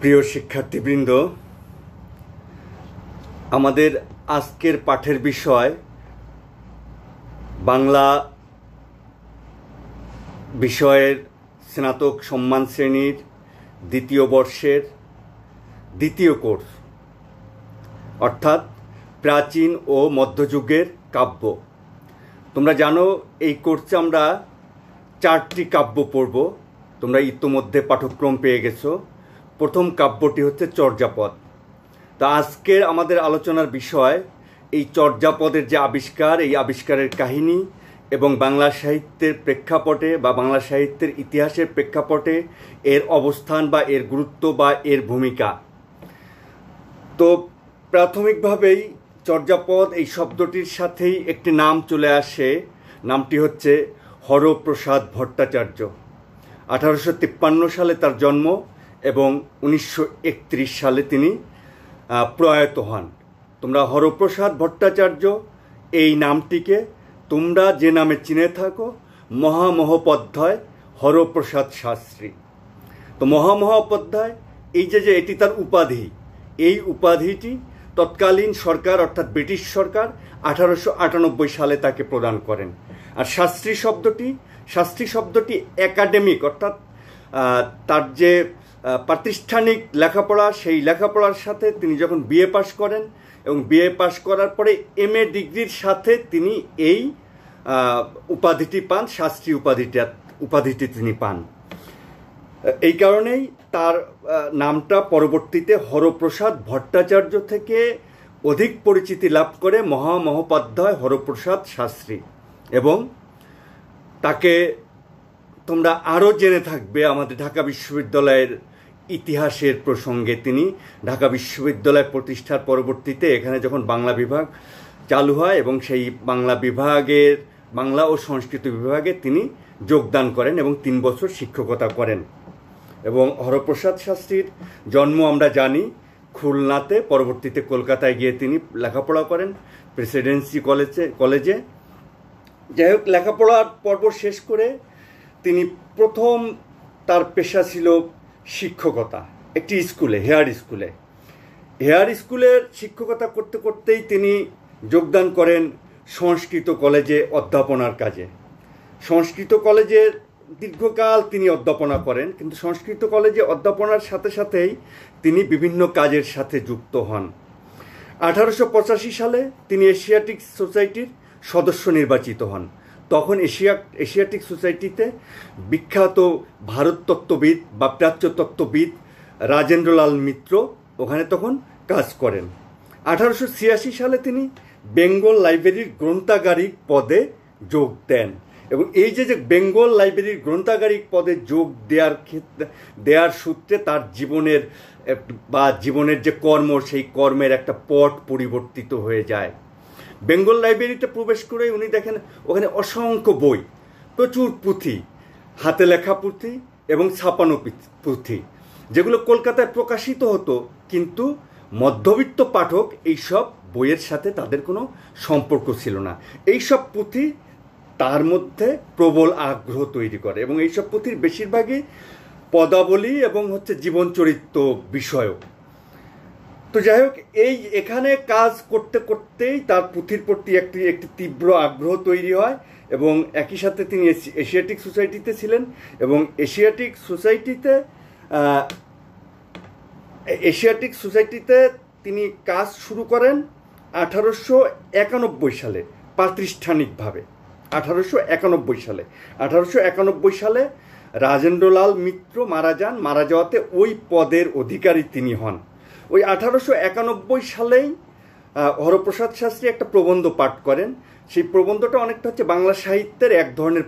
প্রিয় শিক্ষার্থীবৃন্দ, আমাদের আজকের পাঠের বিষয় বাংলা বিষয়ের স্নাতক সম্মান শ্রেণীর দ্বিতীয় বর্ষের দ্বিতীয় কোর্স, অর্থাৎ প্রাচীন ও মধ্যযুগের কাব্য। তোমরা জানো এই কোর্সে আমরা 4টি কাব্য পড়ব। তোমরা ইতোমধ্যে পাঠ্যক্রম পেয়ে গেছো। প্রথম কাব্যটি হচ্ছে চর্যাপদ। তা আজকের আমাদের আলোচনার বিষয় এই চর্যাপদের যে আবিষ্কার, এই আবিষ্কারের কাহিনী এবং বাংলা সাহিত্যের প্রেক্ষাপটে বা বাংলা সাহিত্যের ইতিহাসের প্রেক্ষাপটে এর অবস্থান বা এর গুরুত্ব বা এর ভূমিকা। তো প্রাথমিকভাবেই চর্যাপদ এই শব্দটির সাথেই একটি নাম চলে আসে। নামটি হচ্ছে হরপ্রসাদ ভট্টাচার্য। 1853 সালে তার জন্ম এবং 1931 সালে তিনি প্রয়াত হন। তোমরা হরপ্রসাদ ভট্টাচার্য এই নামটিকে তোমরা যে নামে চিনে থাকো, মহামহোপাধ্যায় হরপ্রসাদ শাস্ত্রী। তো মহামহোপাধ্যায় এই যে এটি তার উপাধি, এই উপাধিটি তৎকালীন সরকার অর্থাৎ ব্রিটিশ সরকার 1898 সালে তাকে প্রদান করেন। আর শাস্ত্রী শব্দটি একাডেমিক অর্থাৎ তার যে প্রাতিষ্ঠানিক লেখাপড়া, সেই লেখাপড়ার সাথে তিনি যখন বিএ পাশ করেন এবং বিএ পাশ করার পরে এমএ ডিগ্রির সাথে তিনি এই উপাধিটি পান, শাস্ত্রী উপাধিটি তিনি পান। এই কারণেই তার নামটা পরবর্তীতে হরপ্রসাদ ভট্টাচার্য থেকে অধিক পরিচিতি লাভ করে মহামহোপাধ্যায় হরপ্রসাদ শাস্ত্রী। এবং তাকে তোমরা আরও জেনে থাকবে আমাদের ঢাকা বিশ্ববিদ্যালয়ের ইতিহাসের প্রসঙ্গে। তিনি ঢাকা বিশ্ববিদ্যালয় প্রতিষ্ঠার পরবর্তীতে এখানে যখন বাংলা বিভাগ চালু হয় এবং সেই বাংলা ও সংস্কৃত বিভাগে তিনি যোগদান করেন এবং 3 বছর শিক্ষকতা করেন। এবং হরপ্রসাদ শাস্ত্রীর জন্ম আমরা জানি খুলনাতে, পরবর্তীতে কলকাতায় গিয়ে তিনি লেখাপড়া করেন প্রেসিডেন্সি কলেজে। যাই হোক, লেখাপড়ার পর্ব শেষ করে তিনি প্রথম তার পেশা ছিল শিক্ষকতা একটি স্কুলে, হেয়ার স্কুলের শিক্ষকতা করতে করতেই তিনি যোগদান করেন সংস্কৃত কলেজে অধ্যাপনার কাজে। সংস্কৃত কলেজে দীর্ঘকাল তিনি অধ্যাপনা করেন, কিন্তু সংস্কৃত কলেজে অধ্যাপনার সাথে সাথেই তিনি বিভিন্ন কাজের সাথে যুক্ত হন। 1885 সালে তিনি এশিয়াটিক সোসাইটির সদস্য নির্বাচিত হন। তখন এশিয়াটিক সোসাইটিতে বিখ্যাত ভারততত্ত্ববিদ বা প্রাচ্যতত্ত্ববিদ রাজেন্দ্রলাল মিত্র ওখানে তখন কাজ করেন। 1886 সালে তিনি বেঙ্গল লাইব্রেরির গ্রন্থাগারিক পদে যোগ দেন। এবং এই যে বেঙ্গল লাইব্রেরির গ্রন্থাগারিক পদে যোগ দেওয়ার সূত্রে তার জীবনের যে কর্ম, সেই কর্মের একটা পট পরিবর্তিত হয়ে যায়। বেঙ্গল লাইব্রেরিতে প্রবেশ করে উনি দেখেন ওখানে অসংখ্য বই, প্রচুর পুঁথি, হাতে লেখা পুঁথি এবং ছাপানো পুঁথি, যেগুলো কলকাতায় প্রকাশিত হতো, কিন্তু মধ্যবিত্ত পাঠক এইসব বইয়ের সাথে তাদের কোনো সম্পর্ক ছিল না। এইসব পুঁথি তার মধ্যে প্রবল আগ্রহ তৈরি করে এবং এইসব পুঁথির বেশিরভাগই পদাবলী এবং জীবন চরিত্র বিষয়ক। তো যাই হোক, এখানে কাজ করতে করতেই তার পুঁথির প্রতি একটি তীব্র আগ্রহ তৈরি হয় এবং একই সাথে তিনি এশিয়াটিক সোসাইটিতে ছিলেন এবং এশিয়াটিক সোসাইটিতে তিনি কাজ শুরু করেন 1891 সালে প্রাতিষ্ঠানিকভাবে। 1891 সালে রাজেন্দ্রলাল মিত্র মারা যাওয়াতে ওই পদের অধিকারী তিনি হন। ওই 1891 সালেই হরপ্রসাদ শাস্ত্রী একটা প্রবন্ধ পাঠ করেন। সেই প্রবন্ধটা অনেকটা বাংলা সাহিত্যের এক ধরনের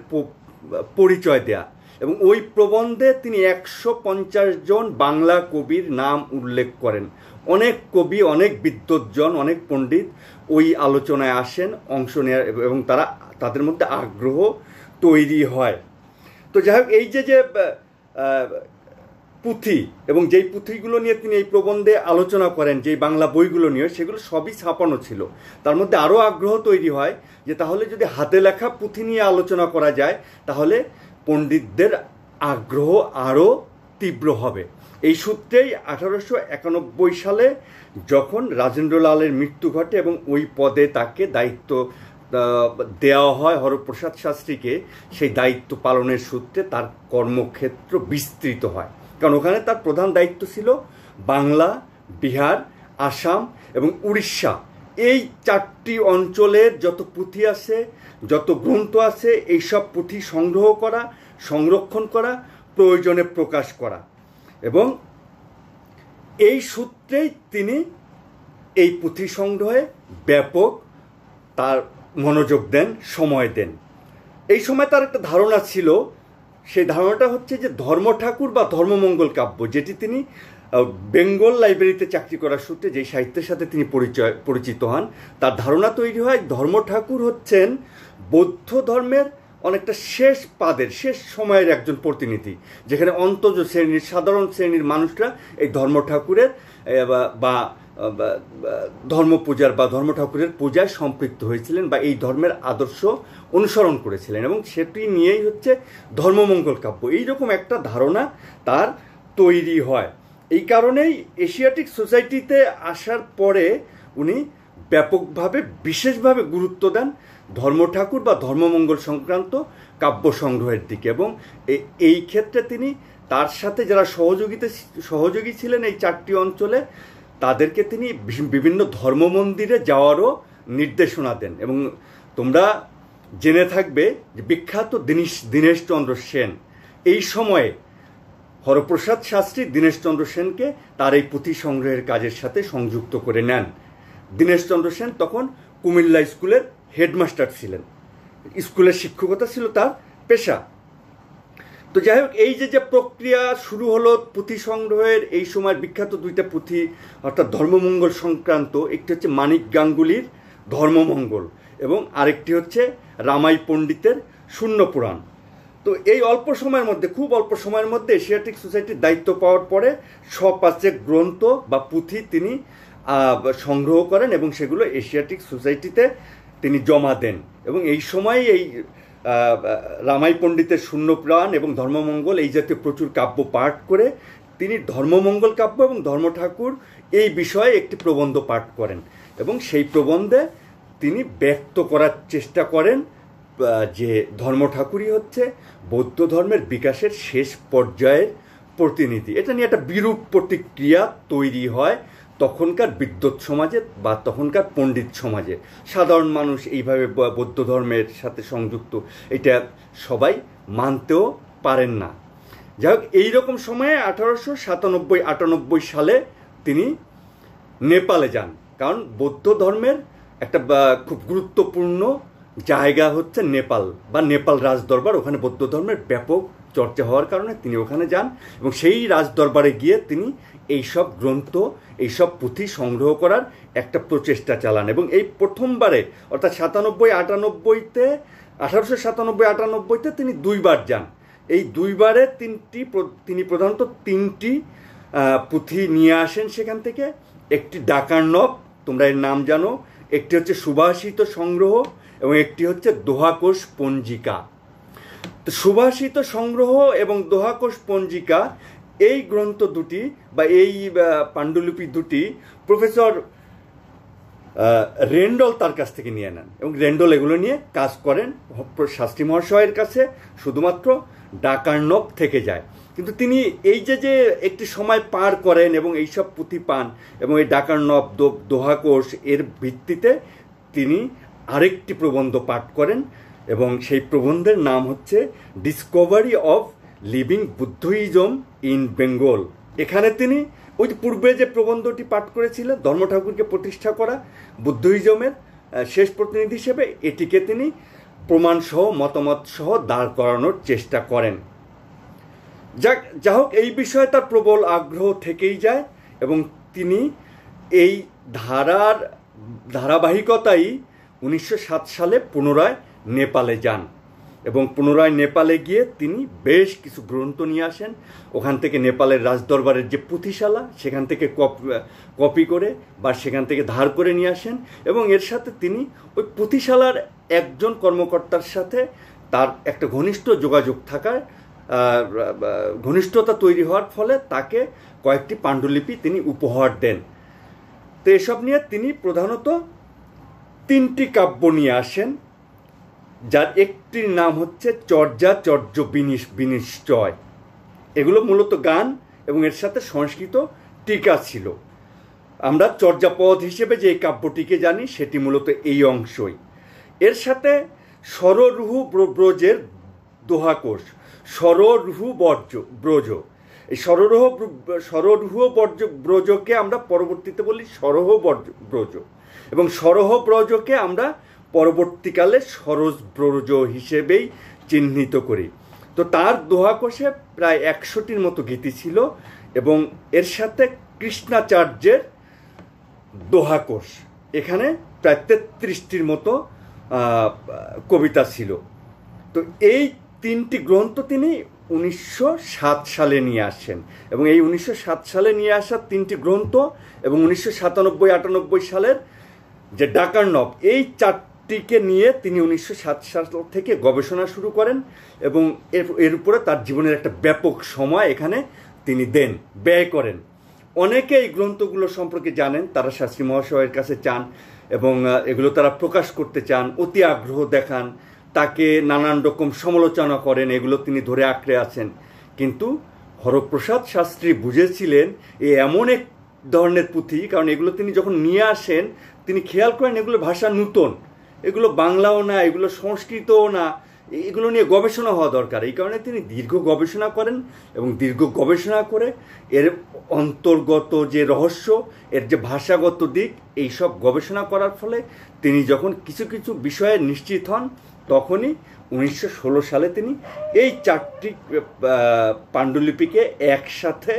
পরিচয় দেয়া, এবং ওই প্রবন্ধে তিনি 150 জন বাংলা কবির নাম উল্লেখ করেন। অনেক কবি, অনেক বিদ্বজ্জন, অনেক পণ্ডিত ওই আলোচনায় আসেন অংশ নেওয়ার এবং তাদের মধ্যে আগ্রহ তৈরি হয়। তো যাই হোক, এই যে পুঁথি এবং যেই পুঁথিগুলো নিয়ে তিনি এই প্রবন্ধে আলোচনা করেন, যেই বাংলা বইগুলো নিয়ে, সেগুলো সবই ছাপানো ছিল। তার মধ্যে আরও আগ্রহ তৈরি হয় যে তাহলে যদি হাতে লেখা পুঁথি নিয়ে আলোচনা করা যায় তাহলে পণ্ডিতদের আগ্রহ আরও তীব্র হবে। এই সূত্রেই 1891 সালে যখন রাজেন্দ্রলালের মৃত্যু ঘটে এবং ওই পদে তাকে দায়িত্ব দেওয়া হয় হরপ্রসাদ শাস্ত্রীকে, সেই দায়িত্ব পালনের সূত্রে তার কর্মক্ষেত্র বিস্তৃত হয়। কারণ ওখানে তার প্রধান দায়িত্ব ছিল বাংলা, বিহার, আসাম এবং উড়িষ্যা, এই 4টি অঞ্চলের যত পুঁথি আছে, যত গ্রন্থ আছে, এইসব পুঁথি সংগ্রহ করা, সংরক্ষণ করা, প্রয়োজনে প্রকাশ করা। এবং এই সূত্রেই তিনি এই পুঁথি সংগ্রহে ব্যাপক তার মনোযোগ দেন, সময় দেন। এই সময় তার একটা ধারণা ছিল, সেই ধারণাটা হচ্ছে যে ধর্ম ঠাকুর বা ধর্মমঙ্গল কাব্য, যেটি তিনি বেঙ্গল লাইব্রেরিতে চাকরি করার সূত্রে যেই সাহিত্যের সাথে তিনি পরিচিত হন, তার ধারণা তৈরি হয় ধর্ম ঠাকুর হচ্ছেন বৌদ্ধ ধর্মের অনেকটা শেষ পাদের, শেষ সময়ের একজন প্রতিনিধি, যেখানে অন্তজ শ্রেণীর, সাধারণ শ্রেণীর মানুষরা এই ধর্ম ঠাকুরের বা ধর্ম পূজার বা ধর্ম ঠাকুরের পূজায় সম্পৃক্ত হয়েছিলেন বা এই ধর্মের আদর্শ অনুসরণ করেছিলেন, এবং সেটি নিয়েই হচ্ছে ধর্মমঙ্গল কাব্য। এইরকম একটা ধারণা তার তৈরি হয়। এই কারণেই এশিয়াটিক সোসাইটিতে আসার পরে উনি ব্যাপকভাবে, বিশেষভাবে গুরুত্ব দেন ধর্ম ঠাকুর বা ধর্মমঙ্গল সংক্রান্ত কাব্য সংগ্রহের দিকে। এবং এই ক্ষেত্রে তিনি তার সাথে যারা সহযোগী ছিলেন এই 4টি অঞ্চলে, তাদেরকে তিনি বিভিন্ন ধর্ম মন্দিরে যাওয়ারও নির্দেশনা দেন। এবং তোমরা জেনে থাকবে যে বিখ্যাত দীনেশচন্দ্র সেন এই সময়ে হরপ্রসাদ শাস্ত্রী দীনেশচন্দ্র সেনকে তার এই পুঁথি সংগ্রহের কাজের সাথে সংযুক্ত করে নেন। দীনেশচন্দ্র সেন তখন কুমিল্লা স্কুলের হেডমাস্টার ছিলেন, স্কুলের শিক্ষকতা ছিল তার পেশা। তো যাই হোক, এই যে প্রক্রিয়া শুরু হলো পুঁথি সংগ্রহের, এই সময় বিখ্যাত 2টা পুঁথি অর্থাৎ ধর্মমঙ্গল সংক্রান্ত, একটি হচ্ছে মানিক গাঙ্গুলির ধর্মমঙ্গল এবং আরেকটি হচ্ছে রামাই পণ্ডিতের শূন্য পুরাণ। তো এই অল্প সময়ের মধ্যে, খুব অল্প সময়ের মধ্যে এশিয়াটিক সোসাইটির দায়িত্ব পাওয়ার পরে 5 গ্রন্থ বা পুঁথি তিনি সংগ্রহ করেন এবং সেগুলো এশিয়াটিক সোসাইটিতে তিনি জমা দেন। এবং এই সময় এই রামাই পণ্ডিতের শূন্য পুরাণ এবং ধর্মমঙ্গল এই জাতীয় প্রচুর কাব্য পাঠ করে তিনি ধর্মমঙ্গল কাব্য এবং ধর্ম ঠাকুর এই বিষয়ে একটি প্রবন্ধ পাঠ করেন এবং সেই প্রবন্ধে তিনি ব্যক্ত করার চেষ্টা করেন যে ধর্ম ঠাকুরই হচ্ছে বৌদ্ধ ধর্মের বিকাশের শেষ পর্যায়ের প্রতিনিধি। এটা নিয়ে একটা বিরূপ প্রতিক্রিয়া তৈরি হয় তখনকার বিদ্বৎ সমাজে বা তখনকার পণ্ডিত সমাজে। সাধারণ মানুষ এইভাবে বৌদ্ধ ধর্মের সাথে সংযুক্ত, এটা সবাই মানতেও পারেন না। যাই হোক, এইরকম সময়ে 1897-98 সালে তিনি নেপালে যান, কারণ বৌদ্ধ ধর্মের একটা খুব গুরুত্বপূর্ণ জায়গা হচ্ছে নেপাল বা নেপাল রাজদরবার। ওখানে বৌদ্ধ ধর্মের ব্যাপক চর্চা হওয়ার কারণে তিনি ওখানে যান এবং সেই রাজদরবারে গিয়ে তিনি এইসব গ্রন্থ, এইসব পুঁথি সংগ্রহ করার একটা প্রচেষ্টা চালান। এবং এই প্রথমবারে অর্থাৎ 1897-98-তে তিনি 2বার যান। এই 2বারে তিনি প্রধানত 3টি পুঁথি নিয়ে আসেন সেখান থেকে। একটি ডাকার্ণব, তোমরা এর নাম জানো, একটি হচ্ছে সুভাষিত সংগ্রহ এবং একটি হচ্ছে দোহাকোষ পঞ্জিকা। তো সুভাষিত সংগ্রহ এবং দোহাকোষ পঞ্জিকা এই গ্রন্থ দুটি বা এই পাণ্ডুলিপি দুটি প্রফেসর রেন্ডল তার কাছ থেকে নিয়ে নেন এবং রেন্ডল এগুলো নিয়ে কাজ করেন। শাস্ত্রী মহাশয়ের কাছে শুধুমাত্র ডাকার্ণব থেকে যায়, কিন্তু তিনি এই যে একটি সময় পার করেন এবং এইসব পুঁথি পান এবং এই ডাকার্ণব, দোহাকোষ এর ভিত্তিতে তিনি আরেকটি প্রবন্ধ পাঠ করেন এবং সেই প্রবন্ধের নাম হচ্ছে Discovery of living Buddhism in Bengal. এখানে তিনি ওই পূর্বে যে প্রবন্ধটি পাঠ করেছিলেন, ধর্ম ঠাকুরকে প্রতিষ্ঠা করা বুদ্ধিজমের শেষ প্রতিনিধি হিসেবে, এটিকে তিনি প্রমাণসহ মতামতসহ দাঁড় করানোর চেষ্টা করেন। যা হোক, এই বিষয়ে তার প্রবল আগ্রহ থেকেই যায় এবং তিনি এই ধারাবাহিকতাই 1907 সালে পুনরায় নেপালে যান এবং পুনরায় নেপালে গিয়ে তিনি বেশ কিছু গ্রন্থ নিয়ে আসেন। ওখান থেকে নেপালের রাজদরবারের যে পুঁথিশালা, সেখান থেকে কপি করে বা সেখান থেকে ধার করে নিয়ে আসেন এবং এর সাথে তিনি ওই পুঁথিশালার একজন কর্মকর্তার সাথে তার একটা ঘনিষ্ঠ যোগাযোগ থাকায় ঘনিষ্ঠতা তৈরি হওয়ার ফলে তাকে কয়েকটি পাণ্ডুলিপি তিনি উপহার দেন। তো এসব নিয়ে তিনি প্রধানত 3টি কাব্য নিয়ে আসেন, যার একটির নাম হচ্ছে চর্যাচর্য বিনিশ্চয়। এগুলো মূলত গান এবং এর সাথে সংস্কৃত টিকা ছিল। আমরা চর্যাপদ হিসেবে যে কাব্যটিকে জানি সেটি মূলত এই অংশই। এর সাথে স্বররূহ ব্রজের দোহাকোষ, স্বররূহ ব্রজ, এই স্বররূহ ব্রজকে আমরা পরবর্তীতে বলি সরহ ব্রজ, এবং সরহ ব্রজকে আমরা পরবর্তীকালে সরোজ ব্রজ হিসেবেই চিহ্নিত করি। তো তার দোহাকোষে প্রায় 100টির মতো গীতি ছিল এবং এর সাথে কৃষ্ণাচার্যের দোহাকোষ, এখানে প্রায় 33টির মতো কবিতা ছিল। তো এই 3টি গ্রন্থ তিনি 1907 সালে নিয়ে আসেন এবং এই 1907 সালে নিয়ে আসা 3টি গ্রন্থ এবং 1997-98 সালের যে ডাকার্ণব, এই 4টিকে নিয়ে তিনি 1907 সাল থেকে গবেষণা শুরু করেন এবং এর উপরে তার জীবনের একটা ব্যাপক সময় এখানে তিনি ব্যয় করেন। অনেকে এই গ্রন্থগুলো সম্পর্কে জানেন, তারা শাস্ত্রী মহাশয়ের কাছে চান এবং এগুলো তারা প্রকাশ করতে চান, অতি আগ্রহ দেখান, তাকে নানান রকম সমালোচনা করেন, এগুলো তিনি ধরে আঁকড়ে আছেন। কিন্তু হরপ্রসাদ শাস্ত্রী বুঝেছিলেন এমন এক ধরনের পুঁথি, কারণ এগুলো তিনি যখন নিয়ে আসেন তিনি খেয়াল করেন এগুলো ভাষা নূতন, এগুলো বাংলাও না, এগুলো সংস্কৃতও না, এগুলো নিয়ে গবেষণা হওয়া দরকার। এই কারণে তিনি দীর্ঘ গবেষণা করেন এবং দীর্ঘ গবেষণা করে এর অন্তর্গত যে রহস্য, এর যে ভাষাগত দিক, এইসব গবেষণা করার ফলে তিনি যখন কিছু কিছু বিষয়ে নিশ্চিত হন, তখনই 1916 সালে তিনি এই 4টি পাণ্ডুলিপিকে একসাথে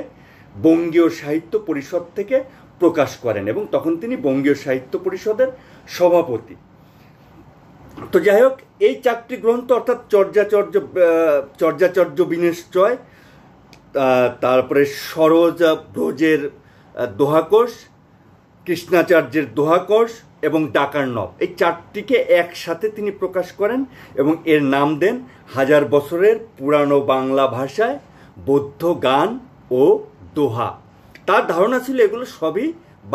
বঙ্গীয় সাহিত্য পরিষদ থেকে প্রকাশ করেন এবং তখন তিনি বঙ্গীয় সাহিত্য পরিষদের সভাপতি। তো যাই হোক, এই 4টি গ্রন্থ অর্থাৎ চর্যাচর্য বিনিশ্চয়, তারপরে সরোজ ব্রজের দোহাকোষ, কৃষ্ণাচার্যের দোহাকোষ এবং ডাকার্ণব, এই 4টিকে একসাথে তিনি প্রকাশ করেন এবং এর নাম দেন 1000 বছরের পুরানো বাংলা ভাষায় বৌদ্ধ গান ও দোহা। তার ধারণা ছিল এগুলো সবই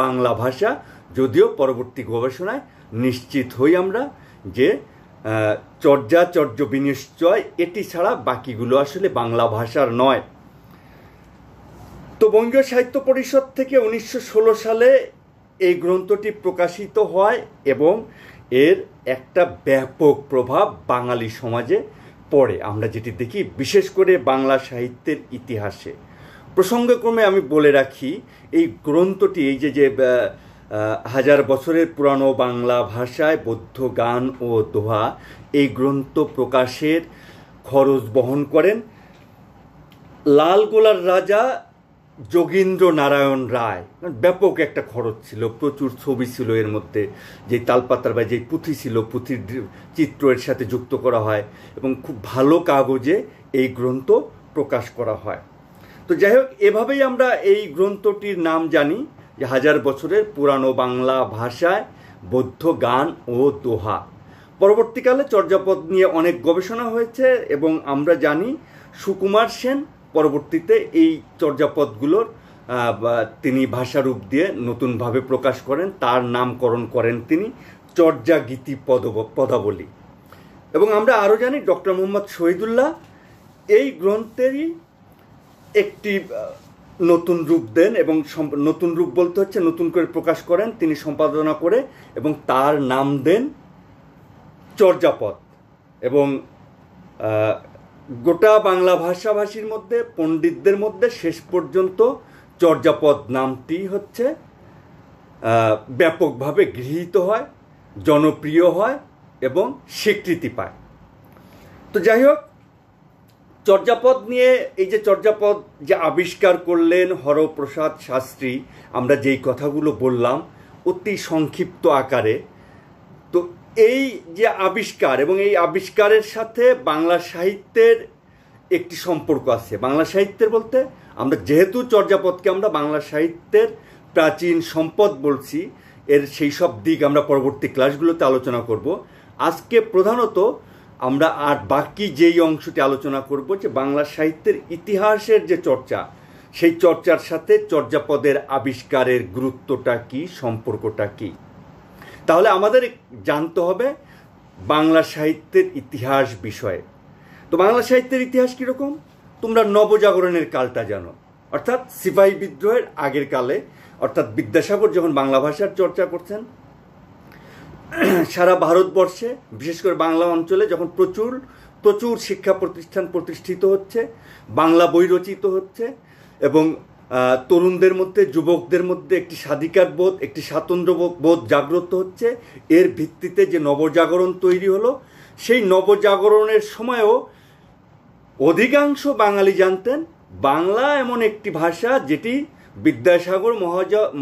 বাংলা ভাষা, যদিও পরবর্তী গবেষণায় নিশ্চিত হই আমরা যে চর্যাচর্য বিনিশ্চয় এটি ছাড়া বাকিগুলো আসলে বাংলা ভাষার নয়। তো বঙ্গীয় সাহিত্য পরিষদ থেকে 1916 সালে এই গ্রন্থটি প্রকাশিত হয় এবং এর একটা ব্যাপক প্রভাব বাঙালি সমাজে পড়ে, আমরা যেটি দেখি বিশেষ করে বাংলা সাহিত্যের ইতিহাসে। প্রসঙ্গক্রমে আমি বলে রাখি, এই গ্রন্থটি, এই যে 1000 বছরের পুরানো বাংলা ভাষায় বৌদ্ধ গান ও দোহা, এই গ্রন্থ প্রকাশের খরচ বহন করেন লালগোলার রাজা যোগীন্দ্র নারায়ণ রায়। ব্যাপক একটা খরচ ছিল, প্রচুর ছবি ছিল এর মধ্যে, যে তালপাতার বা যে পুঁথি ছিল, পুঁথির চিত্র এর সাথে যুক্ত করা হয় এবং খুব ভালো কাগজে এই গ্রন্থ প্রকাশ করা হয়। তো যাই হোক, এভাবেই আমরা এই গ্রন্থটির নাম জানি যে 1000 বছরের পুরানো বাংলা ভাষায় বৌদ্ধ গান ও দোহা। পরবর্তীকালে চর্যাপদ নিয়ে অনেক গবেষণা হয়েছে এবং আমরা জানি সুকুমার সেন পরবর্তীতে এই চর্যাপদগুলোর তিনি ভাষারূপ দিয়ে নতুনভাবে প্রকাশ করেন, তার নামকরণ করেন তিনি চর্যাগীতি পদাবলী। এবং আমরা আরও জানি ডক্টর মোহাম্মদ শহীদুল্লাহ এই গ্রন্থেরই একটি নতুন রূপ দেন এবং নতুন রূপ বলতে হচ্ছে নতুন করে প্রকাশ করেন তিনি সম্পাদনা করে এবং তার নাম দেন চর্যাপদ। এবং গোটা বাংলা ভাষাভাষীর মধ্যে, পণ্ডিতদের মধ্যে শেষ পর্যন্ত চর্যাপদ নামটি হচ্ছে ব্যাপকভাবে গৃহীত হয়, জনপ্রিয় হয় এবং স্বীকৃতি পায়। তো যাই হোক, চর্যাপদ নিয়ে, এই যে চর্যাপদ যে আবিষ্কার করলেন হরপ্রসাদ শাস্ত্রী, আমরা যেই কথাগুলো বললাম অতি সংক্ষিপ্ত আকারে, তো এই যে আবিষ্কার এবং এই আবিষ্কারের সাথে বাংলা সাহিত্যের একটি সম্পর্ক আছে। বাংলা সাহিত্যের বলতে আমরা যেহেতু চর্যাপদকে আমরা বাংলা সাহিত্যের প্রাচীন সম্পদ বলছি, এর সেই সব দিক আমরা পরবর্তী ক্লাসগুলোতে আলোচনা করব। আজকে প্রধানত আমরা আর বাকি যেই অংশটি আলোচনা করব যে বাংলা সাহিত্যের ইতিহাসের যে চর্চা, সেই চর্চার সাথে চর্যাপদের আবিষ্কারের গুরুত্বটা কি, সম্পর্কটা কি। তাহলে আমাদের জানতে হবে বাংলা সাহিত্যের ইতিহাস বিষয়ে। তো বাংলা সাহিত্যের ইতিহাস কীরকম? তোমরা নবজাগরণের কালটা জানো, অর্থাৎ সিপাহী বিদ্রোহের আগের কালে, অর্থাৎ বিদ্যাসাগর যখন বাংলা ভাষার চর্চা করছেন, সারা ভারতবর্ষে বিশেষ করে বাংলা অঞ্চলে যখন প্রচুর প্রচুর শিক্ষা প্রতিষ্ঠান প্রতিষ্ঠিত হচ্ছে, বাংলা বই রচিত হচ্ছে এবং তরুণদের মধ্যে, যুবকদের মধ্যে একটি স্বাধিকার বোধ, একটি স্বাতন্ত্র্য বোধ জাগ্রত হচ্ছে, এর ভিত্তিতে যে নবজাগরণ তৈরি হলো, সেই নবজাগরণের সময়ও অধিকাংশ বাঙালি জানতেন বাংলা এমন একটি ভাষা যেটি বিদ্যাসাগর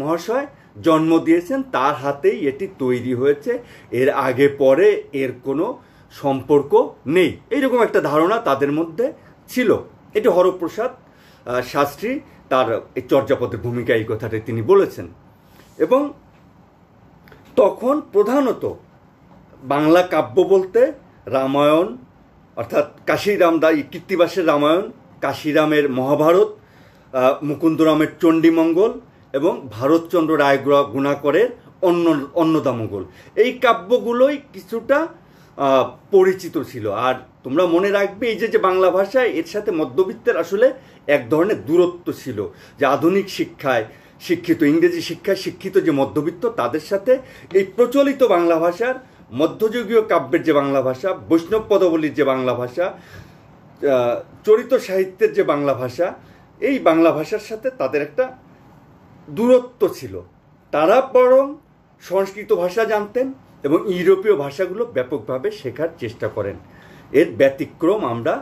মহাশয় জন্ম দিয়েছেন, তার হাতেই এটি তৈরি হয়েছে, এর আগে পরে এর কোনো সম্পর্ক নেই, এইরকম একটা ধারণা তাদের মধ্যে ছিল। এটি হরপ্রসাদ শাস্ত্রী তার এই চর্যাপদের ভূমিকা এই কথাটি তিনি বলেছেন। এবং তখন প্রধানত বাংলা কাব্য বলতে রামায়ণ, অর্থাৎ কাশিরাম কীর্তিবাসের রামায়ণ, কাশিরামের মহাভারত, মুকুন্দরামের চণ্ডীমঙ্গল এবং ভারতচন্দ্র রায় গুণাকরের অন্নদামঙ্গল, এই কাব্যগুলোই কিছুটা পরিচিত ছিল। আর তোমরা মনে রাখবে এই যে বাংলা ভাষা, এর সাথে মধ্যবিত্তের আসলে এক ধরনের দূরত্ব ছিল, যে আধুনিক শিক্ষায় শিক্ষিত, ইংরেজি শিক্ষায় শিক্ষিত যে মধ্যবিত্ত, তাদের সাথে এই প্রচলিত বাংলা ভাষার, মধ্যযুগীয় কাব্যের যে বাংলা ভাষা, বৈষ্ণব পদাবলীর যে বাংলা ভাষা, চরিত সাহিত্যের যে বাংলা ভাষা, এই বাংলা ভাষার সাথে তাদের একটা দূরত্ব ছিল। তারা বরং সংস্কৃত ভাষা জানতেন এবং ইউরোপীয় ভাষাগুলো ব্যাপকভাবে শেখার চেষ্টা করেন। এর ব্যতিক্রম আমরা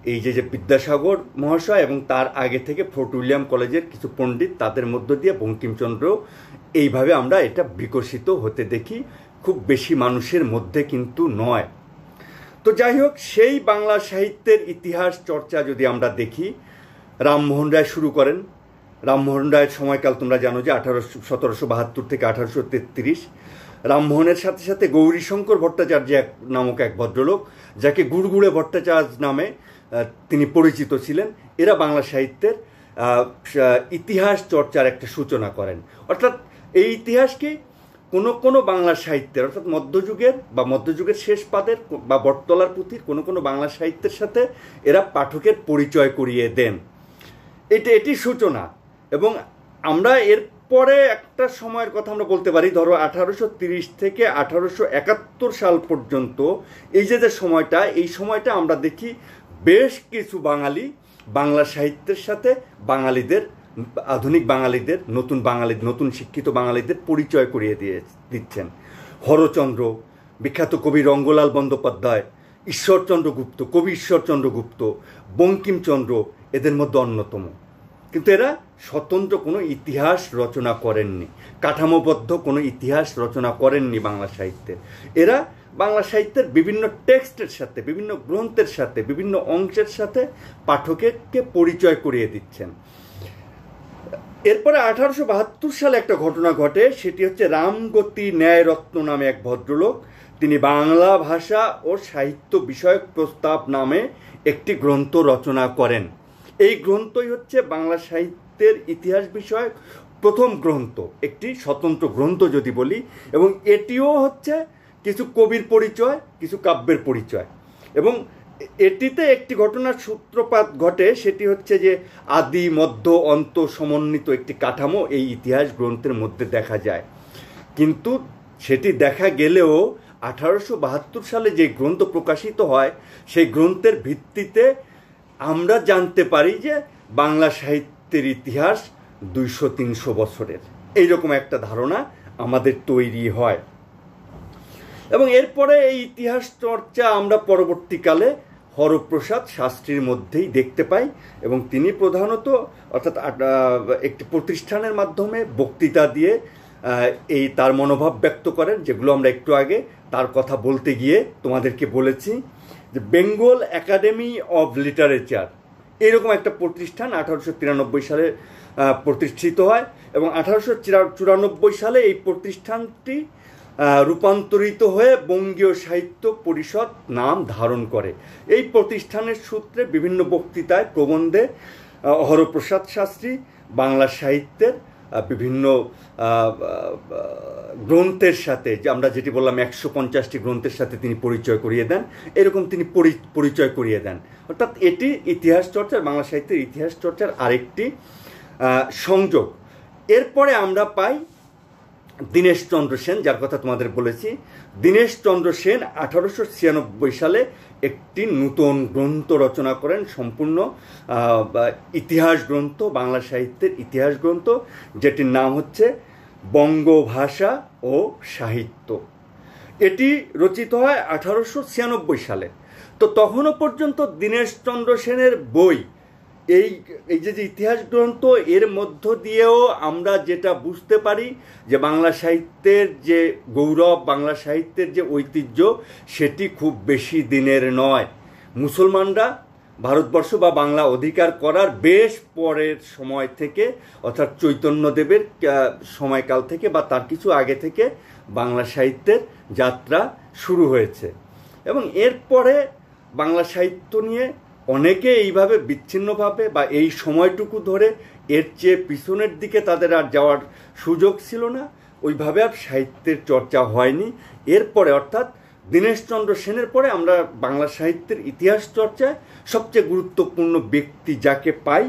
এই যে বিদ্যাসাগর মহাশয় এবং তার আগে থেকে ফোর্ট উইলিয়াম কলেজের কিছু পণ্ডিত, তাদের মধ্য দিয়ে বঙ্কিমচন্দ্র, এইভাবে আমরা এটা বিকশিত হতে দেখি, খুব বেশি মানুষের মধ্যে কিন্তু নয়। তো যাই হোক, সেই বাংলা সাহিত্যের ইতিহাস চর্চা যদি আমরা দেখি, রামমোহন রায় শুরু করেন। রামমোহন রায়ের সময়কাল তোমরা জানো যে 1772 থেকে 1833। রামমোহনের সাথে সাথে গৌরীশঙ্কর ভট্টাচার্য নামক এক ভদ্রলোক, যাকে গুড়গুড়ে ভট্টাচার্য নামে তিনি পরিচিত ছিলেন, এরা বাংলা সাহিত্যের ইতিহাস চর্চার একটা সূচনা করেন। অর্থাৎ এই ইতিহাসকে কোনো বাংলা সাহিত্যের, অর্থাৎ মধ্যযুগের শেষ পাদের বা বটতলার পুঁথির কোনো বাংলা সাহিত্যের সাথে এরা পাঠকের পরিচয় করিয়ে দেন। এটি সূচনা। এবং আমরা এরপরে একটা সময়ের কথা আমরা বলতে পারি, ধরো 1830 থেকে 1871 সাল পর্যন্ত এই যে সময়টা, এই সময়টা আমরা দেখি বেশ কিছু বাঙালি বাংলা সাহিত্যের সাথে বাঙালিদের, আধুনিক বাঙালিদের, নতুন শিক্ষিত বাঙালিদের পরিচয় করিয়ে দিচ্ছেন। হরচন্দ্র, বিখ্যাত কবি রঙ্গলাল বন্দ্যোপাধ্যায়, ঈশ্বরচন্দ্র গুপ্ত, কবি ঈশ্বরচন্দ্র গুপ্ত, বঙ্কিমচন্দ্র এদের মধ্যে অন্যতম। কিন্তু এরা স্বতন্ত্র কোনো ইতিহাস রচনা করেননি, কাঠামোবদ্ধ কোনো ইতিহাস রচনা করেননি বাংলা সাহিত্যের। এরা বাংলা সাহিত্যের বিভিন্ন টেক্সটের সাথে, বিভিন্ন গ্রন্থের সাথে, বিভিন্ন অংশের সাথে পাঠককে পরিচয় করিয়ে দিচ্ছেন। এরপরে 1872 সালে একটা ঘটনা ঘটে, সেটি হচ্ছে রামগতি ন্যায়রত্ন নামে এক ভদ্রলোক, তিনি বাংলা ভাষা ও সাহিত্য বিষয়ক প্রস্তাব নামে একটি গ্রন্থ রচনা করেন। এই গ্রন্থই হচ্ছে বাংলা সাহিত্যের ইতিহাস বিষয়ক প্রথম গ্রন্থ, একটি স্বতন্ত্র গ্রন্থ যদি বলি। এবং এটিও হচ্ছে কিছু কবির পরিচয়, কিছু কাব্যের পরিচয়। এবং এটিতে একটি ঘটনার সূত্রপাত ঘটে, সেটি হচ্ছে যে আদি মধ্য অন্ত সমন্বিত একটি কাঠামো এই ইতিহাস গ্রন্থের মধ্যে দেখা যায়। কিন্তু সেটি দেখা গেলেও 1872 সালে যে গ্রন্থ প্রকাশিত হয়, সেই গ্রন্থের ভিত্তিতে আমরা জানতে পারি যে বাংলা সাহিত্যের ইতিহাস 200-300 বছরের, এইরকম একটা ধারণা আমাদের তৈরি হয়। এবং এরপরে এই ইতিহাস চর্চা আমরা পরবর্তীকালে হরপ্রসাদ শাস্ত্রীর মধ্যেই দেখতে পাই। এবং তিনি প্রধানত, অর্থাৎ একটি প্রতিষ্ঠানের মাধ্যমে বক্তৃতা দিয়ে এই তার মনোভাব ব্যক্ত করেন, যেগুলো আমরা একটু আগে তার কথা বলতে গিয়ে তোমাদেরকে বলেছি। যে বেঙ্গল একাডেমি অব লিটারেচার, এরকম একটা প্রতিষ্ঠান 1893 সালে প্রতিষ্ঠিত হয়। এবং 1894 সালে এই প্রতিষ্ঠানটি রূপান্তরিত হয়ে বঙ্গীয় সাহিত্য পরিষদ নাম ধারণ করে। এই প্রতিষ্ঠানের সূত্রে বিভিন্ন বক্তৃতায়, প্রবন্ধে হরপ্রসাদ শাস্ত্রী বাংলা সাহিত্যের বিভিন্ন গ্রন্থের সাথে, যে আমরা যেটি বললাম 150টি গ্রন্থের সাথে তিনি পরিচয় করিয়ে দেন, এরকম তিনি পরিচয় করিয়ে দেন। অর্থাৎ এটি ইতিহাস চর্চার, বাংলা সাহিত্যের ইতিহাস চর্চার আরেকটি সংযোগ। এরপরে আমরা পাই দীনেশচন্দ্র সেন, যার কথা তোমাদের বলেছি। দীনেশচন্দ্র সেন 1896 সালে একটি নূতন গ্রন্থ রচনা করেন, সম্পূর্ণ ইতিহাস গ্রন্থ, বাংলা সাহিত্যের ইতিহাস গ্রন্থ, যেটির নাম হচ্ছে বঙ্গভাষা ও সাহিত্য। এটি রচিত হয় 1896 সালে। তো তখনও পর্যন্ত দীনেশচন্দ্র সেনের বই, এই যে ইতিহাস গ্রন্থ, এর মধ্য দিয়েও আমরা যেটা বুঝতে পারি যে বাংলা সাহিত্যের যে গৌরব, বাংলা সাহিত্যের যে ঐতিহ্য, সেটি খুব বেশি দিনের নয়। মুসলমানরা ভারতবর্ষ বা বাংলা অধিকার করার বেশ পরের সময় থেকে, অর্থাৎ চৈতন্যদেবের সময়কাল থেকে বা তার কিছু আগে থেকে বাংলা সাহিত্যের যাত্রা শুরু হয়েছে। এবং এরপরে বাংলা সাহিত্য নিয়ে অনেকে এইভাবে বিচ্ছিন্নভাবে বা এই সময়টুকু ধরে, এর চেয়ে পিছনের দিকে তাদের আর যাওয়ার সুযোগ ছিল না, ওইভাবে আর সাহিত্যের চর্চা হয়নি। এরপরে অর্থাৎ দীনেশচন্দ্র সেনের পরে আমরা বাংলা সাহিত্যের ইতিহাস চর্চায় সবচেয়ে গুরুত্বপূর্ণ ব্যক্তি যাকে পাই,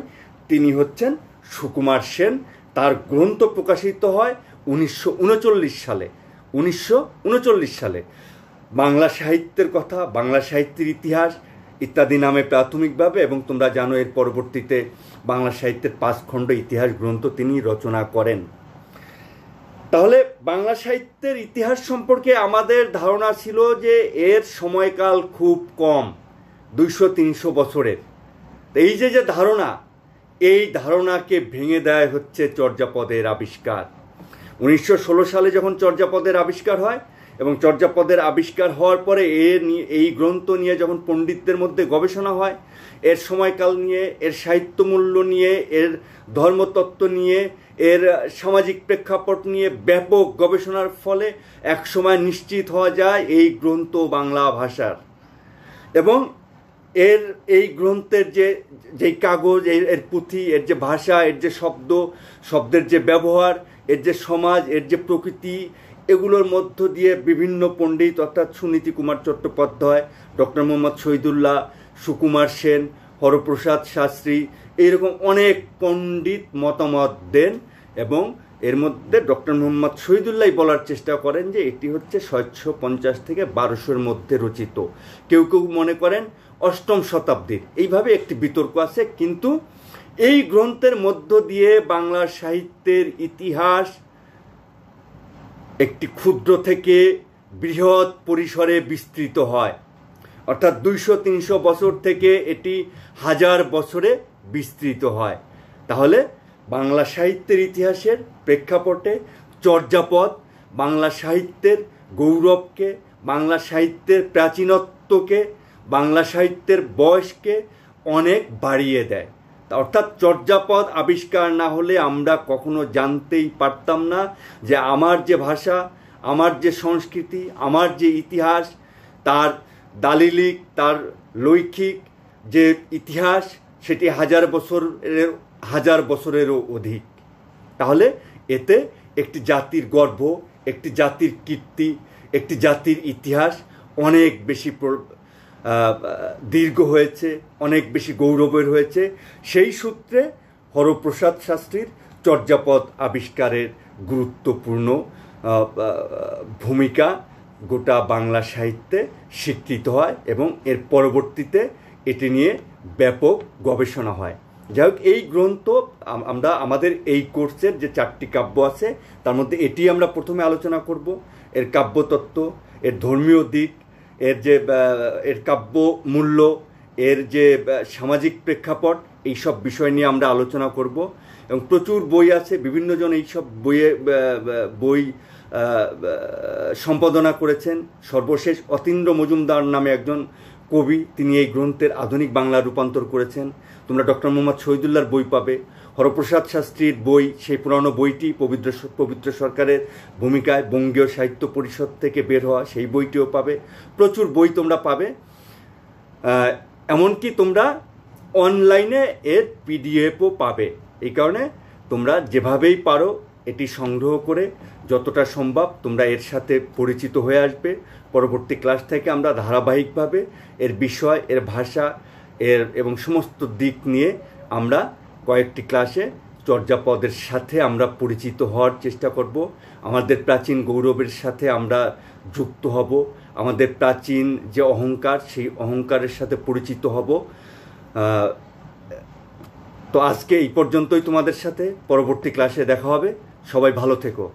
তিনি হচ্ছেন সুকুমার সেন। তার গ্রন্থ প্রকাশিত হয় 1939 সালে। 1939 সালে বাংলা সাহিত্যের কথা, বাংলা সাহিত্যের ইতিহাস ইত্যাদি নামে প্রাথমিকভাবে, এবং তোমরা জানো এর পরবর্তীতে বাংলা সাহিত্যের 5 খণ্ড ইতিহাস গ্রন্থ তিনি রচনা করেন। তাহলে বাংলা সাহিত্যের ইতিহাস সম্পর্কে আমাদের ধারণা ছিল যে এর সময়কাল খুব কম, 200-300 বছরের। এই যে ধারণা, এই ধারণাকে ভেঙে দেয় হচ্ছে চর্যাপদের আবিষ্কার। 1916 সালে যখন চর্যাপদের আবিষ্কার হয়, এবং চর্যাপদের আবিষ্কার হওয়ার পরে এই গ্রন্থ নিয়ে যখন পণ্ডিতদের মধ্যে গবেষণা হয়, এর সময়কাল নিয়ে, এর সাহিত্যমূল্য নিয়ে, এর ধর্মতত্ত্ব নিয়ে, এর সামাজিক প্রেক্ষাপট নিয়ে ব্যাপক গবেষণার ফলে একসময় নিশ্চিত হওয়া যায় এই গ্রন্থ বাংলা ভাষার। এবং এই গ্রন্থের যে কাগজ, এর পুঁথি, এর যে ভাষা, এর যে শব্দের যে ব্যবহার, এর যে সমাজ, এর যে প্রকৃতি, এগুলোর মধ্য দিয়ে বিভিন্ন পণ্ডিত, অর্থাৎ সুনীতি কুমার চট্টোপাধ্যায়, ডক্টর মোহাম্মদ শহীদুল্লাহ, সুকুমার সেন, হরপ্রসাদ শাস্ত্রী, এইরকম অনেক পণ্ডিত মতামত দেন। এবং এর মধ্যে ডক্টর মোহাম্মদ শহীদুল্লাহ বলার চেষ্টা করেন যে এটি হচ্ছে 750 থেকে 1200-র মধ্যে রচিত। কেউ কেউ মনে করেন 8ম শতাব্দীর। এইভাবে একটি বিতর্ক আছে। কিন্তু এই গ্রন্থের মধ্য দিয়ে বাংলা সাহিত্যের ইতিহাস একটি ক্ষুদ্র থেকে বৃহৎ পরিসরে বিস্তৃত হয়। অর্থাৎ 200-300 বছর থেকে এটি 1000 বছরে বিস্তৃত হয়। তাহলে বাংলা সাহিত্যের ইতিহাসের প্রেক্ষাপটে চর্যাপদ বাংলা সাহিত্যের গৌরবকে, বাংলা সাহিত্যের প্রাচীনত্বকে, বাংলা সাহিত্যের বয়সকে অনেক বাড়িয়ে দেয়। অর্থাৎ চর্যাপদ আবিষ্কার না হলে আমরা কখনো জানতেই পারতাম না যে আমার যে ভাষা, আমার যে সংস্কৃতি, আমার যে ইতিহাস, তার দালিলিক, তার লৈখিক যে ইতিহাস, সেটি 1000 বছরেরও অধিক। তাহলে এতে একটি জাতির গর্ব, একটি জাতির কীর্তি, একটি জাতির ইতিহাস অনেক বেশি দীর্ঘ হয়েছে, অনেক বেশি গৌরবের হয়েছে। সেই সূত্রে হরপ্রসাদ শাস্ত্রীর চর্যাপদ আবিষ্কারের গুরুত্বপূর্ণ ভূমিকা গোটা বাংলা সাহিত্যে স্বীকৃত হয়, এবং এর পরবর্তীতে এটি নিয়ে ব্যাপক গবেষণা হয়। যাই হোক, এই গ্রন্থ আমরা আমাদের এই কোর্সের যে 4টি কাব্য আছে, তার মধ্যে এটি আমরা প্রথমে আলোচনা করব। এর কাব্যতত্ত্ব, এর ধর্মীয় দিক, এর কাব্য মূল্য, এর যে সামাজিক প্রেক্ষাপট, এইসব বিষয় নিয়ে আমরা আলোচনা করব। এবং প্রচুর বই আছে, বিভিন্নজন এইসব বই সম্পাদনা করেছেন। সর্বশেষ অতীন্দ্র মজুমদার নামে একজন কবি, তিনি এই গ্রন্থের আধুনিক বাংলা রূপান্তর করেছেন। তোমরা ডক্টর মোহাম্মদ শহীদুল্লাহর বই পাবে, হরপ্রসাদ শাস্ত্রীর বই, সেই পুরানো বইটি পবিত্র সরকারের ভূমিকায় বঙ্গীয় সাহিত্য পরিষদ থেকে বের হওয়া সেই বইটিও পাবে। প্রচুর বই তোমরা পাবে, এমনকি তোমরা অনলাইনে এর পিডিএফও পাবে। এই কারণে তোমরা যেভাবেই পারো এটি সংগ্রহ করে যতটা সম্ভব তোমরা এর সাথে পরিচিত হয়ে আসবে। পরবর্তী ক্লাস থেকে আমরা ধারাবাহিকভাবে এর বিষয়, এর ভাষা, এবং সমস্ত দিক নিয়ে আমরা কয়েকটি ক্লাসে চর্যাপদের সাথে আমরা পরিচিত হওয়ার চেষ্টা করব। আমাদের প্রাচীন গৌরবের সাথে আমরা যুক্ত হব, আমাদের প্রাচীন যে অহংকার, সেই অহংকারের সাথে পরিচিত হব। তো আজকে এই পর্যন্তই তোমাদের সাথে, পরবর্তী ক্লাসে দেখা হবে। সবাই ভালো থেকো।